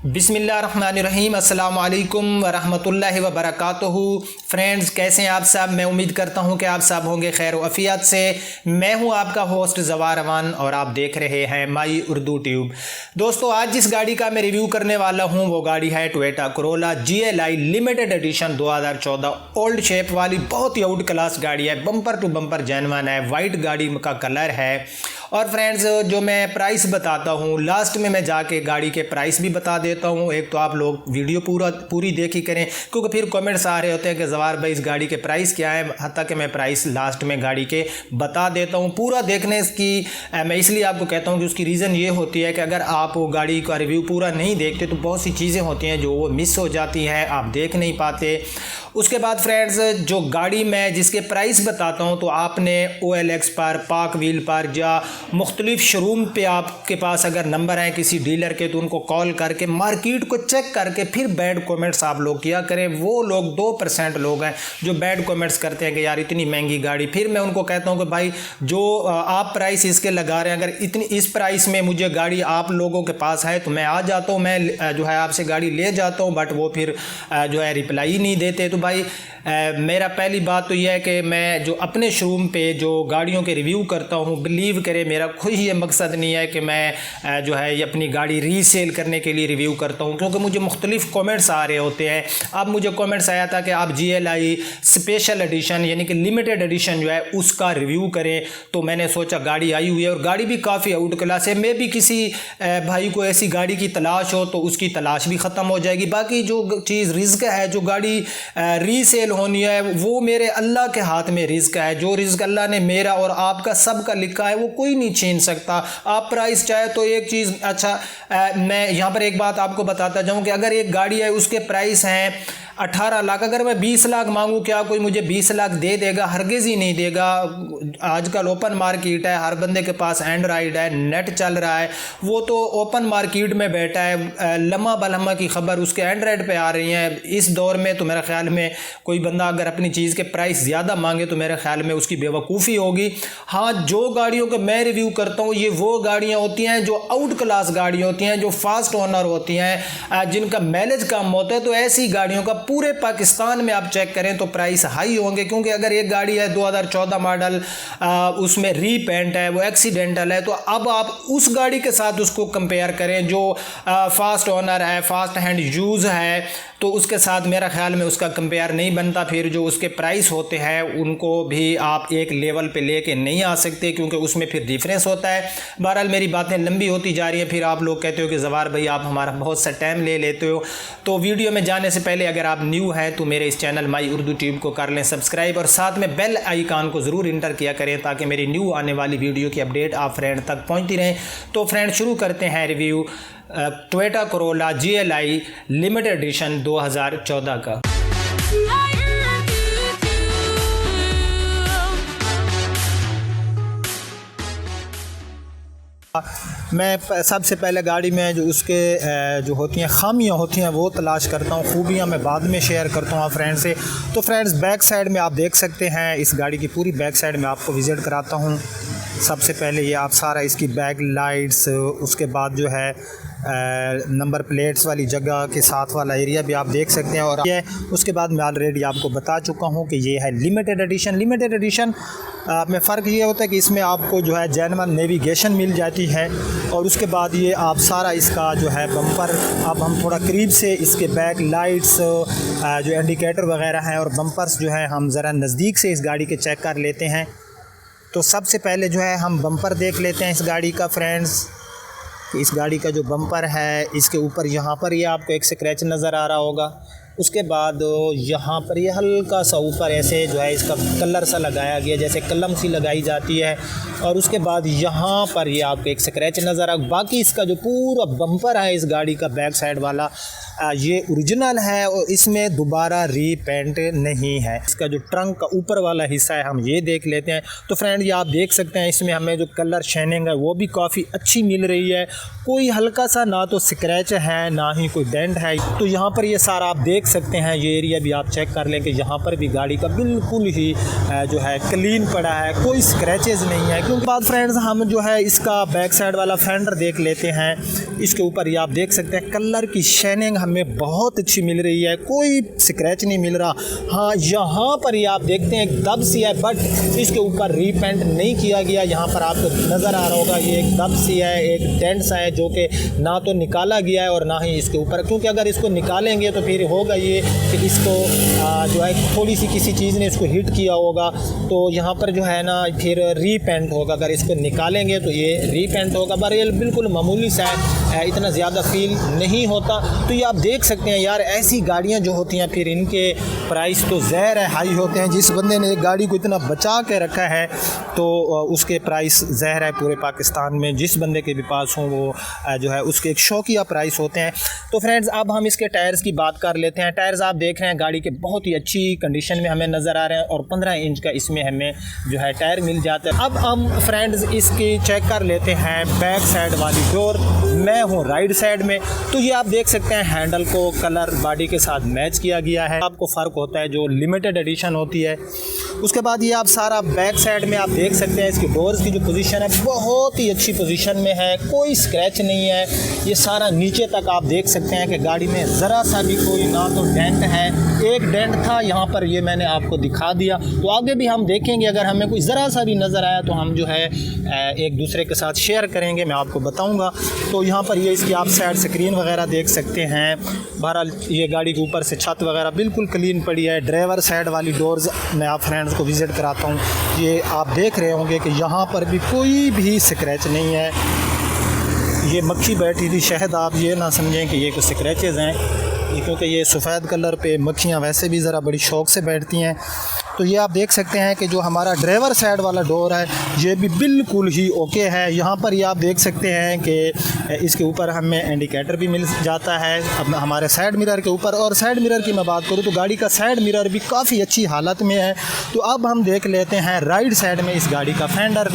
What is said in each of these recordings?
बिस्मिल्लाहिर्रहमानिर्रहीम अस्सलाम वालेकुम वरहमतुल्लाहि वबरकातुहू। फ्रेंड्स, कैसे हैं आप सब? मैं उम्मीद करता हूं कि आप सब होंगे खैर व आफियत से। मैं हूं आपका होस्ट ज़वार अमान और आप देख रहे हैं माई उर्दू ट्यूब। दोस्तों, आज जिस गाड़ी का मैं रिव्यू करने वाला हूं वो गाड़ी है Toyota Corolla GLI limited edition 2014। Old shape वाली बहुत ही आउट क्लास गाड़ी है, बम्पर टू बम्पर जेन्युइन है, वाइट गाड़ी का कलर है। और फ्रेंड्स, जो मैं प्राइस बताता हूँ लास्ट में मैं जाके गाड़ी के प्राइस भी बता देता हूँ। एक तो आप लोग वीडियो पूरी देखी करें, क्योंकि फिर कमेंट्स आ रहे होते हैं कि ज़वार भाई इस गाड़ी के प्राइस क्या है। हत्ता कि मैं प्राइस लास्ट में गाड़ी के बता देता हूँ। पूरा देखने की मैं इसलिए आपको कहता हूँ कि उसकी रीज़न ये होती है कि अगर आप वो गाड़ी का रिव्यू पूरा नहीं देखते तो बहुत सी चीज़ें होती हैं जो वो मिस हो जाती हैं, आप देख नहीं पाते। उसके बाद फ्रेंड्स, जो गाड़ी मैं जिसके प्राइस बताता हूँ तो आपने OLX पर, पाक व्हील पर या मुख्तलिफ शोरूम पे आपके पास अगर नंबर हैं किसी डीलर के तो उनको कॉल करके मार्केट को चेक करके फिर बैड कमेंट्स आप लोग किया करें। वो लोग 2% लोग हैं जो बैड कमेंट्स करते हैं कि यार इतनी महंगी गाड़ी। फिर मैं उनको कहता हूँ कि भाई जो आप प्राइस इसके लगा रहे हैं, अगर इतनी इस प्राइस में मुझे गाड़ी आप लोगों के पास है तो मैं आ जाता हूँ, मैं जो है आपसे गाड़ी ले जाता हूँ। बट वो फिर जो है रिप्लाई नहीं देते। तो भाई मेरा पहली बात तो यह है कि मैं जो अपने शोरूम पे जो गाड़ियों के रिव्यू करता हूँ, बिलीव करें मेरा कोई ये मकसद नहीं है कि मैं जो है ये अपनी गाड़ी रीसेल करने के लिए रिव्यू करता हूँ, क्योंकि मुझे मुख्तलिफ कमेंट्स आ रहे होते हैं। अब मुझे कमेंट्स आया था कि आप GLI स्पेशल एडिशन यानी कि लिमिटेड एडिशन जो है उसका रिव्यू करें, तो मैंने सोचा गाड़ी आई हुई है और गाड़ी भी काफ़ी आउट क्लास है। मैं भी किसी भाई को ऐसी गाड़ी की तलाश हो तो उसकी तलाश भी ख़त्म हो जाएगी। बाकी जो चीज़ रिस्क है, जो गाड़ी रीसेल होनी है, वो मेरे अल्लाह के हाथ में रिस्क है। जो रिस्क अल्लाह ने मेरा और आपका सबका लिखा है वो कोई नहीं छीन सकता। आप प्राइस चाहे तो एक चीज़ अच्छा, मैं यहाँ पर एक बात आपको बताता जाऊँ कि अगर एक गाड़ी है उसके प्राइस हैं 18 लाख, अगर मैं 20 लाख मांगूँ क्या कोई मुझे 20 लाख दे देगा? हरगिज़ ही नहीं देगा। आजकल ओपन मार्केट है, हर बंदे के पास एंड्रॉइड है, नेट चल रहा है, वो तो ओपन मार्केट में बैठा है। लम्हा बलम्हा की खबर उसके एंड्रॉइड पे आ रही है। इस दौर में तो मेरे ख्याल में कोई बंदा अगर अपनी चीज़ के प्राइस ज़्यादा मांगे तो मेरे ख्याल में उसकी बेवकूफ़ी होगी। हाँ, जो गाड़ियों के मैं रिव्यू करता हूँ ये वो गाड़ियाँ होती हैं जो आउट क्लास गाड़ियाँ होती हैं, जो फास्ट ओनर होती हैं, जिनका माइलेज कम होता है। तो ऐसी गाड़ियों का पूरे पाकिस्तान में आप चेक करें तो प्राइस हाई होंगे, क्योंकि अगर एक गाड़ी है 2014 मॉडल, उसमें रीपेंट है, वो एक्सीडेंटल है, तो अब आप उस गाड़ी के साथ उसको कंपेयर करें जो फास्ट ओनर है, फास्ट हैंड यूज़ है, तो उसके साथ मेरा ख्याल में उसका कंपेयर नहीं बनता। फिर जो उसके प्राइस होते हैं उनको भी आप एक लेवल पे लेके नहीं आ सकते, क्योंकि उसमें फिर डिफरेंस होता है। बहरहाल मेरी बातें लंबी होती जा रही हैं, फिर आप लोग कहते हो कि ज़वार भाई आप हमारा बहुत सा टाइम ले लेते हो। तो वीडियो में जाने से पहले अगर आप न्यू हैं तो मेरे इस चैनल माई उर्दू ट्यूब को कर लें सब्सक्राइब और साथ में बेल आइकान को ज़रूर इंटर किया करें ताकि मेरी न्यू आने वाली वीडियो की अपडेट आप फ्रेंड तक पहुँचती रहें। तो फ्रेंड, शुरू करते हैं review Toyota Corolla GLI limited edition 2014 का। मैं सबसे पहले गाड़ी में जो उसके जो होती हैं खामियां होती हैं वो तलाश करता हूँ, खूबियाँ मैं बाद में शेयर करता हूँ आप फ्रेंड से। तो फ्रेंड्स, बैक साइड में आप देख सकते हैं, इस गाड़ी की पूरी बैक साइड में आपको विज़िट कराता हूँ। सबसे पहले ये आप सारा इसकी बैक लाइट्स, उसके बाद जो है नंबर प्लेट्स वाली जगह के साथ वाला एरिया भी आप देख सकते हैं। और ये उसके बाद मैं ऑलरेडी आपको बता चुका हूँ कि ये है लिमिटेड एडिशन। लिमिटेड एडिशन में फ़र्क ये होता है कि इसमें आपको जो है जेन्युइन नेविगेशन मिल जाती है, और उसके बाद ये आप सारा इसका जो है बम्पर, अब हम थोड़ा करीब से इसके बैक लाइट्स जो इंडिकेटर वगैरह हैं और बम्पर्स जो है हम ज़रा नज़दीक से इस गाड़ी के चेक कर लेते हैं। तो सबसे पहले जो है हम बम्पर देख लेते हैं इस गाड़ी का फ्रेंड्स। इस गाड़ी का जो बम्पर है इसके ऊपर यहाँ पर ये आपको एक स्क्रैच नज़र आ रहा होगा। उसके बाद यहाँ पर ये हल्का सा ऊपर ऐसे जो है इसका कलर सा लगाया गया, जैसे कलम सी लगाई जाती है, और उसके बाद यहाँ पर ये आपको एक स्क्रैच नज़र आ। बाकी इसका जो पूरा बम्पर है इस गाड़ी का बैक साइड वाला ये ओरिजिनल है और इसमें दोबारा रीपेंट नहीं है। इसका जो ट्रंक का ऊपर वाला हिस्सा है हम ये देख लेते हैं। तो फ्रेंड, ये आप देख सकते हैं इसमें हमें जो कलर शाइनिंग है वो भी काफ़ी अच्छी मिल रही है। कोई हल्का सा ना तो स्क्रैच है ना ही कोई डेंट है। तो यहाँ पर ये सारा आप देख देख सकते हैं ये एरिया भी आप चेक कर लें कि यहाँ पर भी गाड़ी का बिल्कुल ही जो है क्लीन पड़ा है, कोई स्क्रैचेस नहीं है। क्योंकि बाद फ्रेंड्स हम जो है इसका बैक साइड वाला फेंडर देख लेते हैं। इसके ऊपर ये आप देख सकते हैं कलर की शाइनिंग हमें बहुत अच्छी मिल रही है, कोई स्क्रैच नहीं मिल रहा। हाँ, यहाँ पर ये आप देखते हैं एक दब सी है, बट इसके ऊपर रीपेंट नहीं किया गया। यहाँ पर आपको नज़र आ रहा होगा ये एक दब सी है, एक डेंट सा है जो कि ना तो निकाला गया है और ना ही इसके ऊपर, क्योंकि अगर इसको निकालेंगे तो फिर होगा ये कि इसको जो है थोड़ी सी किसी चीज़ ने इसको हिट किया होगा, तो यहाँ पर जो है ना फिर रीपेंट होगा। अगर इसको निकालेंगे तो ये रीपेंट होगा, पर ये बिल्कुल मामूली सा है, इतना ज़्यादा फील नहीं होता। तो ये आप देख सकते हैं यार, ऐसी गाड़ियाँ जो होती हैं फिर इनके प्राइस तो ज़हर है हाई होते हैं। जिस बंदे ने एक गाड़ी को इतना बचा के रखा है तो उसके प्राइस ज़हर है पूरे पाकिस्तान में। जिस बंदे के भी पास हो वो जो है उसके एक शौकिया प्राइस होते हैं। तो फ्रेंड्स अब हम इसके टायर्स की बात कर लेते हैं। टायर्स आप देख रहे हैं गाड़ी के बहुत ही अच्छी कंडीशन में हमें नज़र आ रहे हैं और 15 इंच का इसमें हमें जो है टायर मिल जाता है। अब हम फ्रेंड्स इसकी चेक कर लेते हैं बैक साइड वाली डोर। मैं हूँ राइट साइड में, तो ये आप देख सकते हैं हैंडल को कलर बॉडी के साथ मैच किया गया है। आपको फ़र्क होता है जो लिमिटेड एडिशन होती है। उसके बाद ये आप सारा बैक साइड में आप देख सकते हैं इसकी डोर्स की जो पोजीशन है बहुत ही अच्छी पोजीशन में है, कोई स्क्रैच नहीं है। ये सारा नीचे तक आप देख सकते हैं कि गाड़ी में ज़रा सा भी कोई ना तो डेंट है, एक डेंट था यहाँ पर, ये मैंने आपको दिखा दिया। तो आगे भी हम देखेंगे, अगर हमें कोई ज़रा सा भी नज़र आया तो हम जो है एक दूसरे के साथ शेयर करेंगे, मैं आपको बताऊँगा। तो यहाँ पर ये इसकी आप साइड स्क्रीन वगैरह देख सकते हैं। बहरहाल ये गाड़ी के ऊपर से छत वगैरह बिल्कुल क्लीन पड़ी है। ड्राइवर साइड वाली डोर्स मैं आप फ्रेंड्स को विज़िट कराता हूँ। ये आप देख रहे होंगे कि यहाँ पर भी कोई भी स्क्रैच नहीं है। ये मक्खी बैठी थी, शहद आप ये ना समझें कि ये कुछ स्क्रैचेस हैं, क्योंकि ये सफ़ेद कलर पे मक्खियाँ वैसे भी ज़रा बड़ी शौक़ से बैठती हैं। तो ये आप देख सकते हैं कि जो हमारा ड्राइवर साइड वाला डोर है ये भी बिल्कुल ही ओके है। यहाँ पर ये आप देख सकते हैं कि इसके ऊपर हमें इंडिकेटर भी मिल जाता है अब हमारे साइड मिरर के ऊपर। और साइड मिरर की मैं बात करूँ तो गाड़ी का साइड मिरर भी काफ़ी अच्छी हालत में है। तो अब हम देख लेते हैं राइट साइड में इस गाड़ी का फेंडर।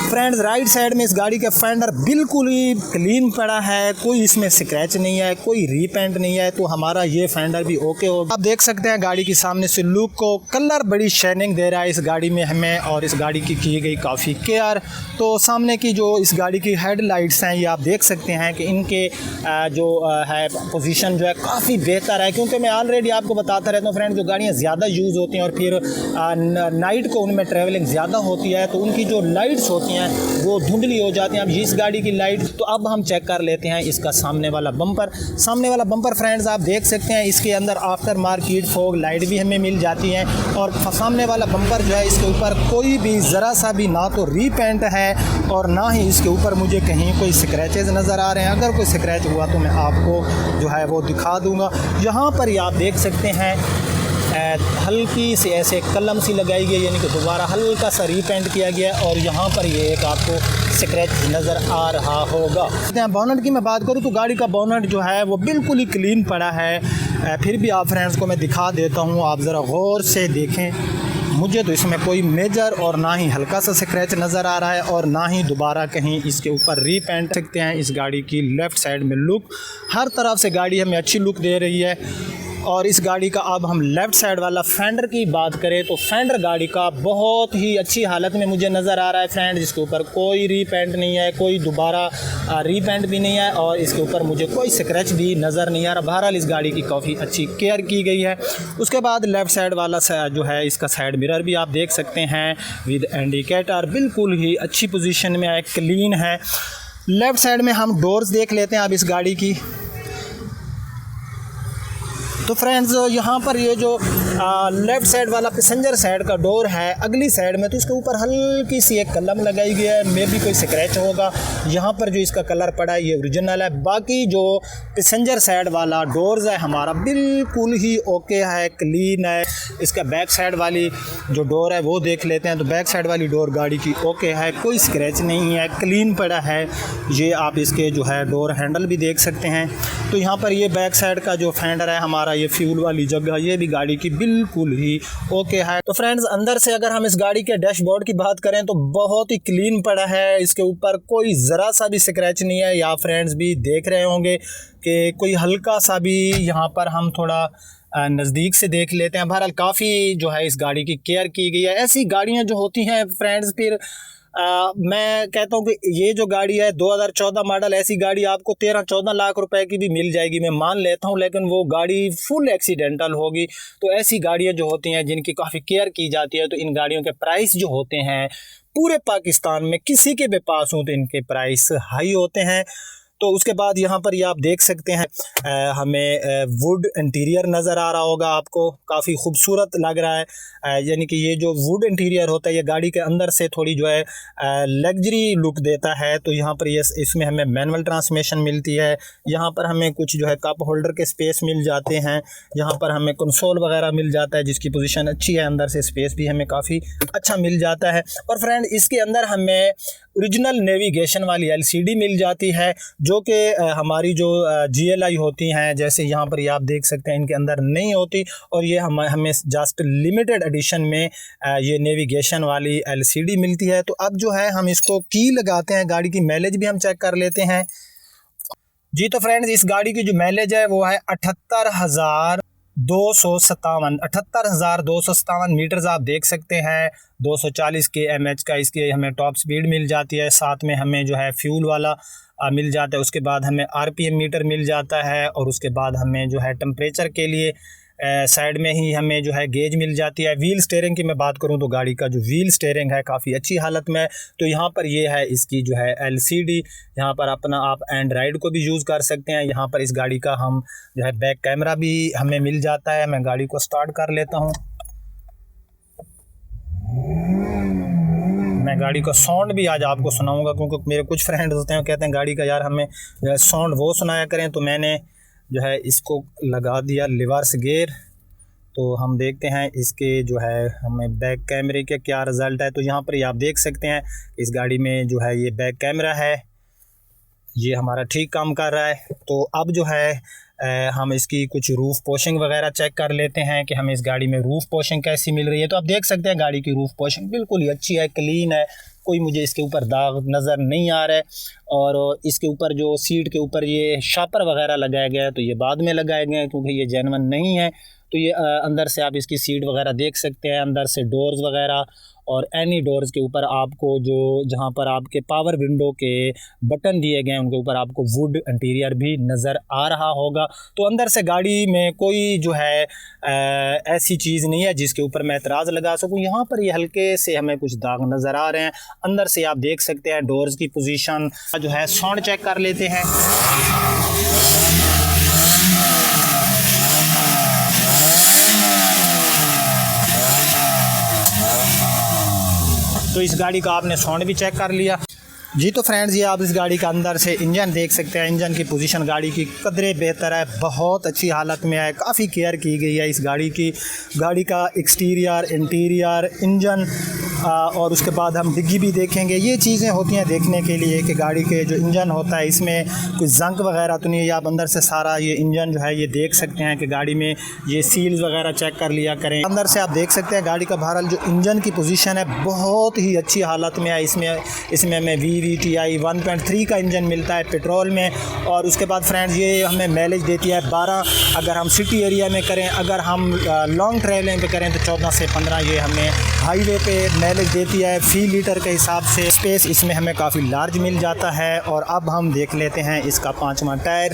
फ्रेंड्स राइट साइड में इस गाड़ी का फेंडर बिल्कुल ही क्लीन पड़ा है, कोई इसमें स्क्रैच नहीं है, कोई रीपेंट नहीं है। तो हमारा ये फेंडर भी ओके होगा। आप देख सकते हैं गाड़ी की सामने से लुक को, कलर बड़ी शाइनिंग दे रहा है इस गाड़ी में हमें, और इस गाड़ी की गई काफ़ी केयर। तो सामने की जो इस गाड़ी की हेडलाइट्स हैं ये आप देख सकते हैं कि इनके जो है पोजीशन जो है काफ़ी बेहतर है। क्योंकि मैं ऑलरेडी आपको बताता रहता हूँ फ्रेंड, जो गाड़ियाँ ज़्यादा यूज़ होती हैं और फिर नाइट को उनमें ट्रैवलिंग ज़्यादा होती है तो उनकी जो लाइट्स होती हैं वो धुंधली हो जाती हैं। अब इस गाड़ी की लाइट, तो अब हम चेक कर लेते हैं इसका सामने वाला बम्पर। सामने वाला बम्पर फ्रेंड्स आप देख सकते हैं इसके अंदर आफ्टर मार्केट फॉग लाइट भी हमें मिल जाती हैं। और सामने वाला बम्पर जो है इसके ऊपर कोई भी ज़रा सा भी ना तो रीपेंट है और ना ही इसके ऊपर मुझे कहीं कोई स्क्रैचेस नज़र आ रहे हैं। अगर कोई स्क्रैच हुआ तो मैं आपको जो है वो दिखा दूँगा। यहाँ पर ये आप देख सकते हैं हल्की सी ऐसे कलम सी लगाई गई, यानी कि दोबारा हल्का सा रीपेंट किया गया और यहाँ पर ये एक आपको स्क्रैच नज़र आ रहा होगा। बोनट की मैं बात करूँ तो गाड़ी का बोनट जो है वो बिल्कुल ही क्लीन पड़ा है। फिर भी आप फ्रेंड्स को मैं दिखा देता हूँ, आप ज़रा गौर से देखें। मुझे तो इसमें कोई मेजर और ना ही हल्का सा स्क्रैच नज़र आ रहा है और ना ही दोबारा कहीं इसके ऊपर रीपेंट सकते हैं। इस गाड़ी की लेफ़्ट साइड में लुक, हर तरफ से गाड़ी हमें अच्छी लुक दे रही है। और इस गाड़ी का अब हम लेफ़्ट साइड वाला फेंडर की बात करें तो फेंडर गाड़ी का बहुत ही अच्छी हालत में मुझे नज़र आ रहा है फ्रेंड। इसके ऊपर कोई रीपेंट नहीं है, कोई दोबारा रीपेंट भी नहीं है और इसके ऊपर मुझे कोई स्क्रैच भी नज़र नहीं आ रहा। बहरहाल इस गाड़ी की काफ़ी अच्छी केयर की गई है। उसके बाद लेफ़्ट साइड वाला जो है इसका साइड मिरर भी आप देख सकते हैं विद इंडिकेटर, बिल्कुल ही अच्छी पोजीशन में है, क्लीन है। लेफ़्ट साइड में हम डोर्स देख लेते हैं अब इस गाड़ी की। तो फ्रेंड्स यहाँ पर ये जो लेफ़्ट साइड वाला पैसेंजर साइड का डोर है अगली साइड में, तो इसके ऊपर हल्की सी एक कलम लगाई गई है, मे भी कोई स्क्रैच होगा। यहाँ पर जो इसका कलर पड़ा है ये ओरिजिनल है। बाकी जो पैसेंजर साइड वाला डोर्स है हमारा बिल्कुल ही ओके है, क्लीन है। इसका बैक साइड वाली जो डोर है वो देख लेते हैं, तो बैक साइड वाली डोर गाड़ी की ओके है, कोई स्क्रैच नहीं है, क्लीन पड़ा है। ये आप इसके जो है डोर हैंडल भी देख सकते हैं। तो यहाँ पर ये बैक साइड का जो फेंडर है हमारा, ये फ्यूल वाली जगह, ये भी गाड़ी की बिल्कुल ही ओके है। तो फ्रेंड्स अंदर से अगर हम इस गाड़ी के डैशबोर्ड की बात करें तो बहुत ही क्लीन पड़ा है, इसके ऊपर कोई ज़रा सा भी स्क्रैच नहीं है। या फ्रेंड्स भी देख रहे होंगे कि कोई हल्का सा भी, यहाँ पर हम थोड़ा नज़दीक से देख लेते हैं। बहरहाल काफ़ी जो है इस गाड़ी की केयर की गई है। ऐसी गाड़ियाँ जो होती हैं फ्रेंड्स, फिर मैं कहता हूँ कि ये जो गाड़ी है 2014 मॉडल, ऐसी गाड़ी आपको 13-14 लाख रुपए की भी मिल जाएगी, मैं मान लेता हूँ, लेकिन वो गाड़ी फुल एक्सीडेंटल होगी। तो ऐसी गाड़ियाँ जो होती हैं जिनकी काफ़ी केयर की जाती है, तो इन गाड़ियों के प्राइस जो होते हैं पूरे पाकिस्तान में किसी के भी पास हो तो इनके प्राइस हाई होते हैं। तो उसके बाद यहाँ पर ये आप देख सकते हैं हमें वुड इंटीरियर नज़र आ रहा होगा आपको, काफ़ी खूबसूरत लग रहा है। यानी कि ये जो वुड इंटीरियर होता है ये गाड़ी के अंदर से थोड़ी जो है लग्जरी लुक देता है। तो यहाँ पर ये इसमें हमें मैनुअल ट्रांसमिशन मिलती है। यहाँ पर हमें कुछ जो है कप होल्डर के स्पेस मिल जाते हैं। यहाँ पर हमें कंसोल वगैरह मिल जाता है जिसकी पोजीशन अच्छी है, अंदर से स्पेस भी हमें काफ़ी अच्छा मिल जाता है। और फ्रेंड इसके अंदर हमें ओरिजिनल नेविगेशन वाली LCD मिल जाती है, जो कि हमारी जो GLI होती हैं, जैसे यहाँ पर ये आप देख सकते हैं, इनके अंदर नहीं होती। और ये हमें जस्ट लिमिटेड एडिशन में ये नेविगेशन वाली LCD मिलती है। तो अब जो है हम इसको की लगाते हैं, गाड़ी की माइलेज भी हम चेक कर लेते हैं जी। तो फ्रेंड्स इस गाड़ी की जो माइलेज है वो है 78,257 मीटर्स आप देख सकते हैं। 240 km का इसके हमें टॉप स्पीड मिल जाती है। साथ में हमें जो है फ्यूल वाला मिल जाता है। उसके बाद हमें RPM मीटर मिल जाता है। और उसके बाद हमें जो है टेम्परेचर के लिए साइड में ही हमें जो है गेज मिल जाती है। व्हील स्टीयरिंग की मैं बात करूं तो गाड़ी का जो व्हील स्टीयरिंग है काफ़ी अच्छी हालत में। तो यहाँ पर ये है इसकी जो है LCD, यहाँ पर अपना आप एंड्रॉयड को भी यूज़ कर सकते हैं। यहाँ पर इस गाड़ी का हम जो है बैक कैमरा भी हमें मिल जाता है। मैं गाड़ी को स्टार्ट कर लेता हूँ। मैं गाड़ी का साउंड भी आज आपको सुनाऊंगा, क्योंकि मेरे कुछ फ्रेंड्स होते हैं कहते हैं गाड़ी का यार हमें जो है साउंड वो सुनाया करें। तो मैंने जो है इसको लगा दिया रिवर्स गियर। तो हम देखते हैं इसके जो है हमें बैक कैमरे के क्या रिज़ल्ट है। तो यहाँ पर ये आप देख सकते हैं इस गाड़ी में जो है ये बैक कैमरा है, ये हमारा ठीक काम कर रहा है। तो अब जो है हम इसकी कुछ रूफ़ पोशिंग वगैरह चेक कर लेते हैं कि हमें इस गाड़ी में रूफ़ पोशिंग कैसी मिल रही है। तो आप देख सकते हैं गाड़ी की रूफ़ पोशिंग बिल्कुल ही अच्छी है, क्लीन है, कोई मुझे इसके ऊपर दाग नज़र नहीं आ रहा है। और इसके ऊपर जो सीट के ऊपर ये शापर वगैरह लगाया गया है तो ये बाद में लगाए गए हैं क्योंकि ये जेन्युइन नहीं है। तो ये अंदर से आप इसकी सीट वगैरह देख सकते हैं, अंदर से डोर्स वगैरह, और एनी डोर्स के ऊपर आपको जो जहाँ पर आपके पावर विंडो के बटन दिए गए हैं उनके ऊपर आपको वुड इंटीरियर भी नज़र आ रहा होगा। तो अंदर से गाड़ी में कोई जो है ऐसी चीज़ नहीं है जिसके ऊपर मैं एतराज़ लगा सकूँ। यहाँ पर ये हल्के से हमें कुछ दाग नज़र आ रहे हैं। अंदर से आप देख सकते हैं डोर्स की पोजीशन जो है। साउंड चेक कर लेते हैं। तो इस गाड़ी का आपने साउंड भी चेक कर लिया जी। तो फ्रेंड्स ये आप इस गाड़ी का अंदर से इंजन देख सकते हैं। इंजन की पोजीशन गाड़ी की कदरे बेहतर है, बहुत अच्छी हालत में है, काफ़ी केयर की गई है इस गाड़ी की। गाड़ी का एक्सटीरियर, इंटीरियर, इंजन और उसके बाद हम डिग्गी भी देखेंगे। ये चीज़ें होती हैं देखने के लिए कि गाड़ी के जो इंजन होता है इसमें कुछ जंग वगैरह तो नहीं है। आप अंदर से सारा ये इंजन जो है ये देख सकते हैं कि गाड़ी में ये सील्स वगैरह चेक कर लिया करें। अंदर से आप देख सकते हैं गाड़ी का बहरहाल जो इंजन की पोजीशन है बहुत ही अच्छी हालत में है। इसमें हमें VVTi 1.3 का इंजन मिलता है पेट्रोल में। और उसके बाद फ्रेंड्स ये हमें माइलेज देती है 12, अगर हम सिटी एरिया में करें। अगर हम लॉन्ग ट्रैवलिंग पे करें तो 14 से 15 ये हमें हाईवे पे माइलेज देती है। फी लीटर के हिसाब से स्पेस इसमें हमें काफ़ी लार्ज मिल जाता है। और अब हम देख लेते हैं इसका 5वां टायर।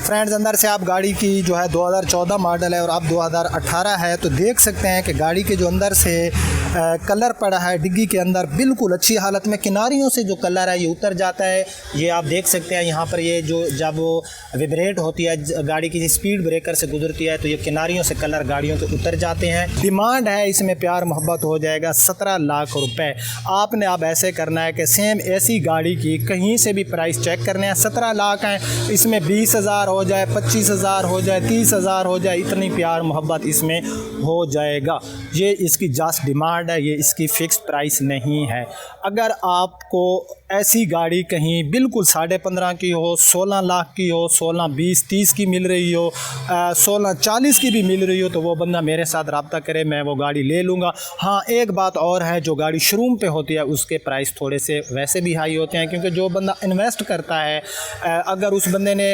फ्रेंड्स अंदर से आप गाड़ी की जो है 2014 मॉडल है और अब 2018 है। तो देख सकते हैं कि गाड़ी के जो अंदर से कलर पड़ा है डिग्गी के अंदर बिल्कुल अच्छी हालत में। किनारियों से जो कलर है ये उतर जाता है, ये आप देख सकते हैं। यहाँ पर ये जो जब वो विब्रेट होती है गाड़ी की स्पीड ब्रेकर से गुजरती है तो ये किनारियों से कलर गाड़ियों के उतर जाते हैं। डिमांड है इसमें प्यार मोहब्बत हो जाएगा 17 लाख रुपए। आपने अब ऐसे करना है कि सेम ऐसी गाड़ी की कहीं से भी प्राइस चेक करने हैं। 17 लाख हैं, इसमें 20,000 हो जाए, 25,000 हो जाए, 30,000 हो जाए, इतनी प्यार मोहब्बत इसमें हो जाएगा। ये इसकी जस्ट डिमांड डिमांड है, ये इसकी फ़िक्स प्राइस नहीं है। अगर आपको ऐसी गाड़ी कहीं बिल्कुल 15.5 की हो, 16 लाख की हो, 16, 20, 30 की मिल रही हो, 16, 40 की भी मिल रही हो, तो वो बंदा मेरे साथ रब्ता करे, मैं वो गाड़ी ले लूँगा। हाँ, एक बात और है, जो गाड़ी शोरूम पे होती है उसके प्राइस थोड़े से वैसे भी हाई होते हैं, क्योंकि जो बंदा इन्वेस्ट करता है, अगर उस बंदे ने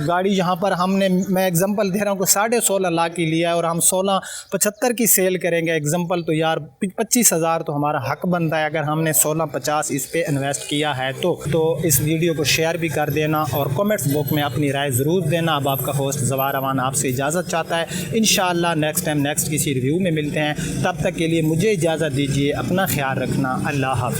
गाड़ी यहाँ पर मैं एग्जांपल दे रहा हूँ कि 16.5 लाख की लिया है और हम 16.75 की सेल करेंगे एग्जांपल, तो यार 25,000 तो हमारा हक बनता है अगर हमने 16.50 इस पे इन्वेस्ट किया है। तो इस वीडियो को शेयर भी कर देना और कमेंट्स बॉक्स में अपनी राय ज़रूर देना। अब आपका होस्ट ज़वार अमान आपसे इजाज़त चाहता है। इंशाअल्लाह नेक्स्ट टाइम नेक्स्ट किसी रिव्यू में मिलते हैं। तब तक के लिए मुझे इजाज़त दीजिए, अपना ख्याल रखना। अल्लाह हाफ़िज़।